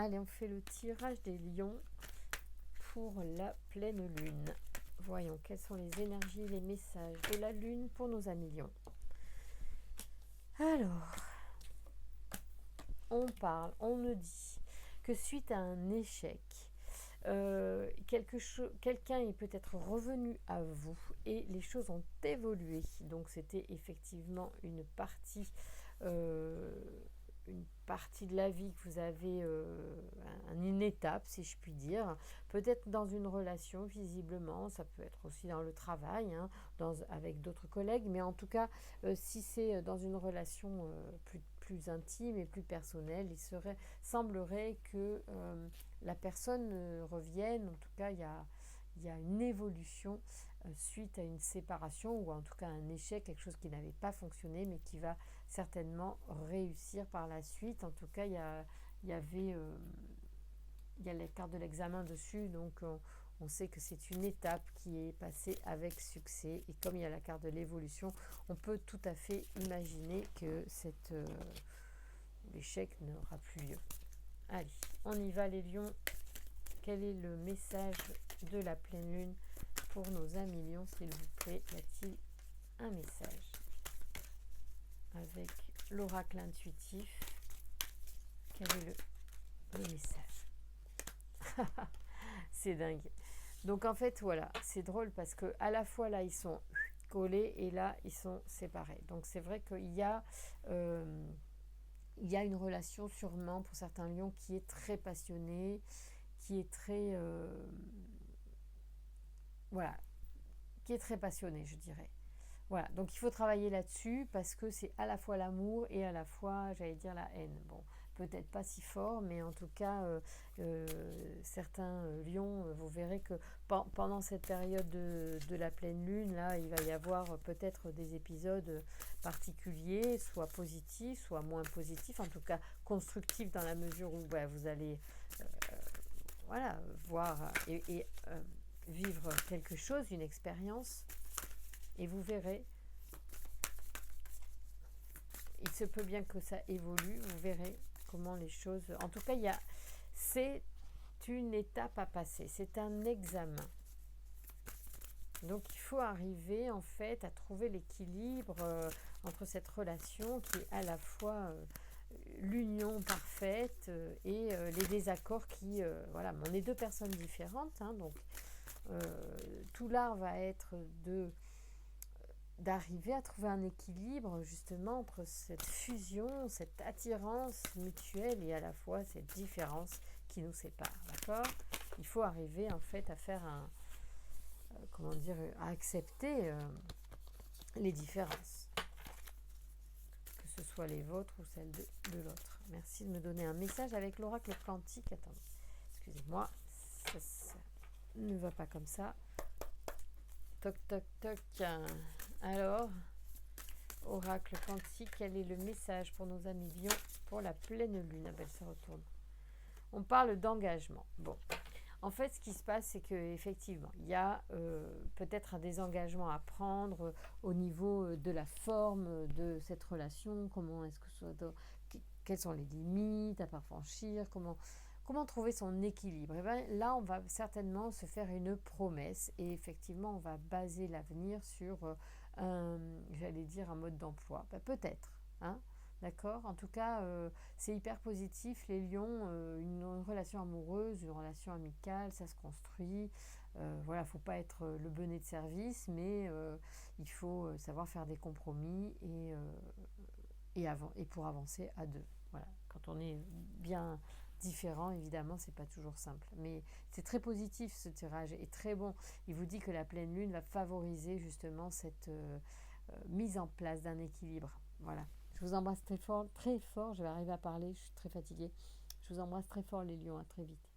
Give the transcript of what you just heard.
Allez, on fait le tirage des lions pour la pleine lune. Voyons quelles sont les énergies, les messages de la lune pour nos amis lions. Alors, on nous dit que suite à un échec, quelqu'un est peut-être revenu à vous et les choses ont évolué. Donc c'était effectivement une partie de la vie que vous avez, une étape, si je puis dire. Peut-être dans une relation, visiblement, ça peut être aussi dans le travail, hein, avec d'autres collègues, mais en tout cas, si c'est dans une relation plus intime et plus personnelle, semblerait que la personne revienne. En tout cas, il y a une évolution suite à une séparation ou en tout cas un échec, quelque chose qui n'avait pas fonctionné mais qui va certainement réussir par la suite. En tout cas, il y a les cartes de l'examen dessus, donc on sait que c'est une étape qui est passée avec succès. Et comme il y a la carte de l'évolution, on peut tout à fait imaginer que l'échec n'aura plus lieu. Allez, on y va les lions. Quel est le message de la pleine lune pour nos amis lions, s'il vous plaît? Y a-t-il un message avec l'oracle intuitif? Quel est le message? C'est dingue. Donc en fait, voilà, c'est drôle parce que à la fois là, ils sont collés et là, ils sont séparés. Donc c'est vrai qu'il y a une relation sûrement pour certains lions qui est très passionnée, qui est très voilà, qui est très passionnée, je dirais. Voilà, donc il faut travailler là-dessus parce que c'est à la fois l'amour et à la fois, j'allais dire, la haine. Bon, peut-être pas si fort, mais en tout cas, certains lions, vous verrez que pendant cette période de la pleine lune, là, il va y avoir peut-être des épisodes particuliers, soit positifs, soit moins positifs, en tout cas constructifs dans la mesure où vous allez voilà, voir et vivre quelque chose, une expérience. Et vous verrez, il se peut bien que ça évolue, vous verrez comment les choses... En tout cas, c'est une étape à passer, c'est un examen. Donc il faut arriver en fait à trouver l'équilibre entre cette relation qui est à la fois l'union parfaite et les désaccords qui... voilà, on est deux personnes différentes, hein, donc tout l'art va être d'arriver à trouver un équilibre justement entre cette fusion, cette attirance mutuelle et à la fois cette différence qui nous sépare, d'accord? Il faut arriver en fait à faire à accepter les différences, que ce soit les vôtres ou celles de l'autre. Merci de me donner un message avec l'oracle quantique. Attendez, excusez-moi, ça ne va pas comme ça. Toc, toc, toc. Alors, oracle quantique, quel est le message pour nos amis lions pour la pleine lune? Ah ben, elle se retourne. On parle d'engagement. Bon, en fait, ce qui se passe, c'est qu'effectivement, il y a peut-être un désengagement à prendre au niveau de la forme de cette relation. Comment est-ce que quelles sont les limites à ne pas franchir? Comment trouver son équilibre? Et bien, là, on va certainement se faire une promesse et effectivement, on va baser l'avenir sur un mode d'emploi. Ben, peut-être, hein, d'accord? En tout cas, c'est hyper positif. Les lions, une relation amoureuse, une relation amicale, ça se construit. Voilà, il ne faut pas être le benet de service, mais il faut savoir faire des compromis et pour avancer à deux. Voilà, quand on est bien différent, évidemment, c'est pas toujours simple. Mais c'est très positif, ce tirage est très bon. Il vous dit que la pleine lune va favoriser justement cette mise en place d'un équilibre. Voilà. Je vous embrasse très fort, très fort. Je vais arriver à parler, je suis très fatiguée. Je vous embrasse très fort les lions, à très vite.